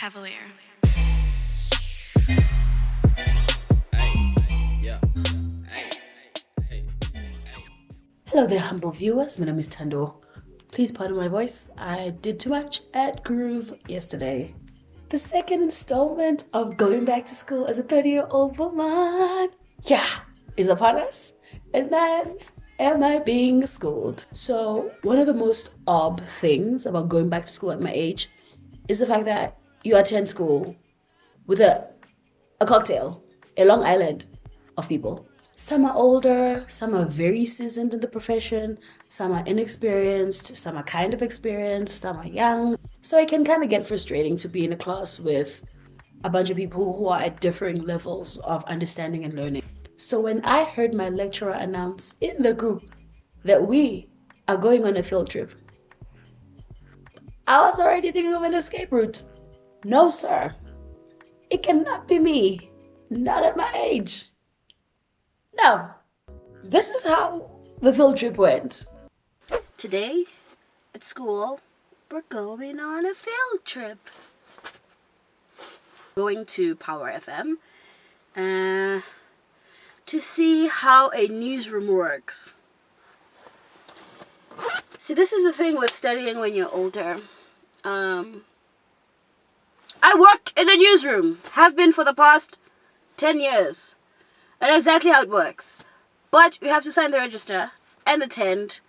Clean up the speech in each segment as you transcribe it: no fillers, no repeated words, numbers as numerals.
Cavalier. Hello there, humble viewers. My name is Tando. Please pardon my voice. I did too much at Groove yesterday. The second installment of going back to school as a 30-year-old woman, is upon us. And then, am I being schooled? So, one of the most odd things about going back to school at my age is the fact that you attend school with a cocktail, a Long Island of people. Some are older, some are very seasoned in the profession, some are inexperienced, some are kind of experienced, some are young. So it can kind of get frustrating to be in a class with a bunch of people who are at differing levels of understanding and learning. So when I heard my lecturer announce in the group that we are going on a field trip, I was already thinking of an escape route. No, sir. It cannot be me. Not at my age. No. This is how the field trip went. Today, at school, we're going on a field trip. Going to Power FM to see how a newsroom works. See, this is the thing with studying when you're older. I work in a newsroom, have been for the past 10 years. I know exactly how it works. But you have to sign the register and attend,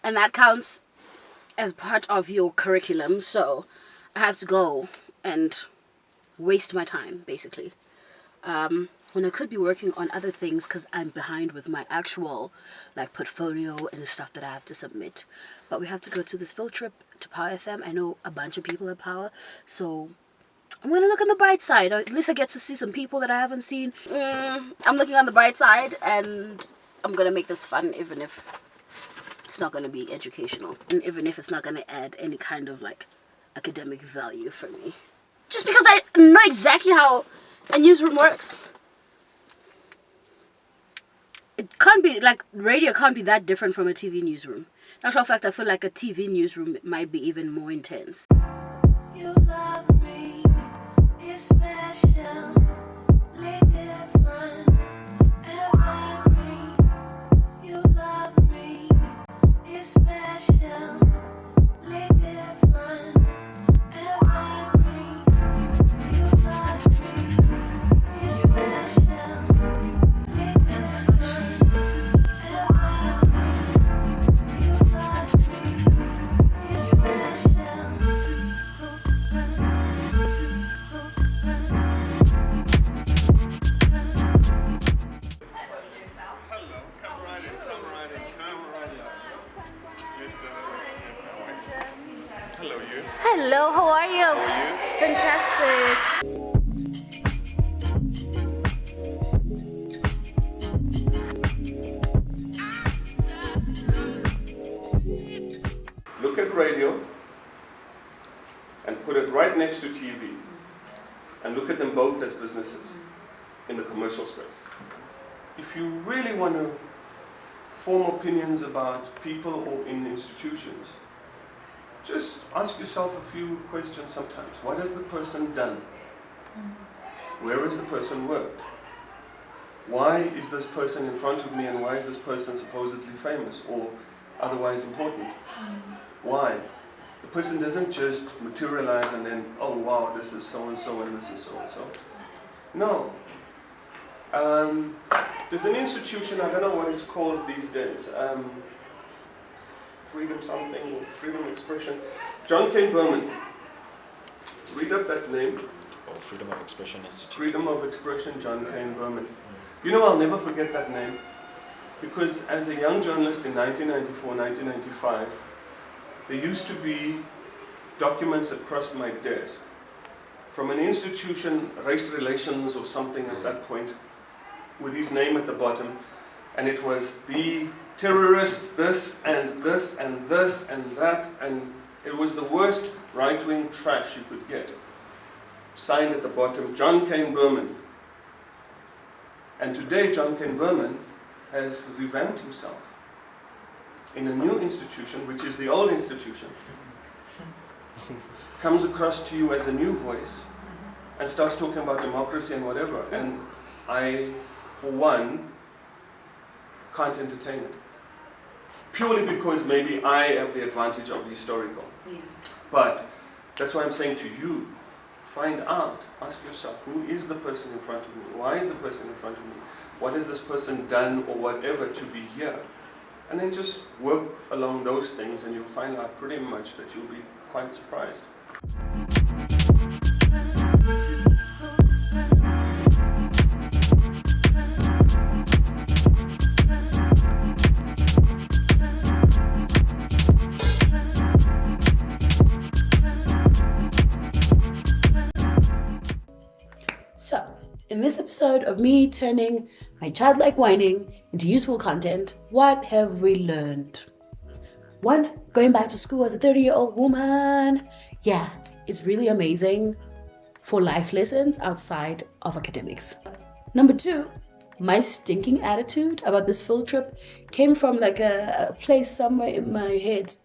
and that counts as part of your curriculum. So I have to go and waste my time, basically. When I could be working on other things because I'm behind with my actual portfolio and stuff that I have to submit. But we have to go to this field trip to Power FM. I know a bunch of people at Power, so I'm going to look on the bright side. At least I get to see some people that I haven't seen. I'm looking on the bright side, and I'm going to make this fun, even if it's not going to be educational. And even if it's not going to add any kind of, academic value for me. Just because I know exactly how a newsroom works. It can't be, radio can't be that different from a TV newsroom. In actual fact, I feel like a TV newsroom might be even more intense. You love me, it's special, different, every. You love me, it's special, different, every. You love me, it's special, it's special, every. You love me, it's special. Hello, you. Hello, how are you? How are you? Fantastic. Look at radio and put it right next to TV and look at them both as businesses in the commercial space. If you really want to form opinions about people or in institutions, just ask yourself a few questions sometimes. What has the person done? Where has the person worked? Why is this person in front of me, and why is this person supposedly famous or otherwise important? Why? The person doesn't just materialize and then, oh wow, this is so-and-so and this is so-and-so. No. There's an institution, I don't know what it's called these days, Freedom something, or Freedom Expression. John K. Berman. Read up that name. Oh, Freedom of Expression Institute. Freedom of Expression, John K. Berman. You know, I'll never forget that name, because as a young journalist in 1994, 1995, there used to be documents that crossed my desk from an institution, race relations or something at that point, with his name at the bottom, and it was the terrorists, this and this and this and that, and it was the worst right-wing trash you could get. Signed at the bottom, John Kane Berman. And today, John Kane Berman has revamped himself in a new institution, which is the old institution. comes across to you as a new voice and starts talking about democracy and whatever, and I, for one, can't entertain it. Purely because maybe I have the advantage of historical. But that's why I'm saying to you, find out, ask yourself, who is the person in front of me? Why is the person in front of me? What has this person done or whatever to be here? And then just work along those things and you'll find out pretty much that you'll be quite surprised. So, in this episode of me turning my childlike whining into useful content, what have we learned? 1, going back to school as a 30-year-old woman. Yeah, it's really amazing for life lessons outside of academics. Number 2, my stinking attitude about this field trip came from like a place somewhere in my head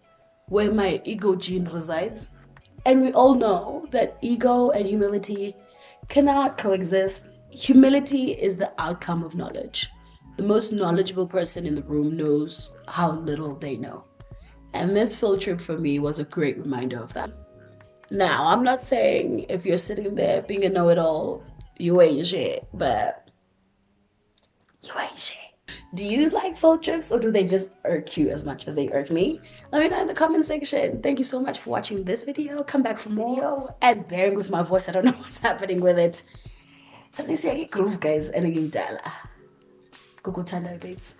where my ego gene resides. And we all know that ego and humility cannot coexist. Humility is the outcome of knowledge. The most knowledgeable person in the room knows how little they know. And this field trip for me was a great reminder of that. Now, I'm not saying if you're sitting there being a know-it-all, you ain't shit, but you ain't shit. Do you like field trips or do they just irk you as much as they irk me? Let me know in the comment section. Thank you so much for watching this video. Come back for more and bearing with my voice. I don't know what's happening with it. But let's see, I get groove, guys. And again, Google Tanda, babes.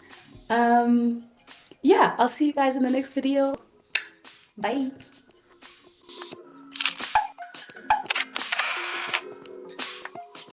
Yeah, I'll see you guys in the next video. Bye.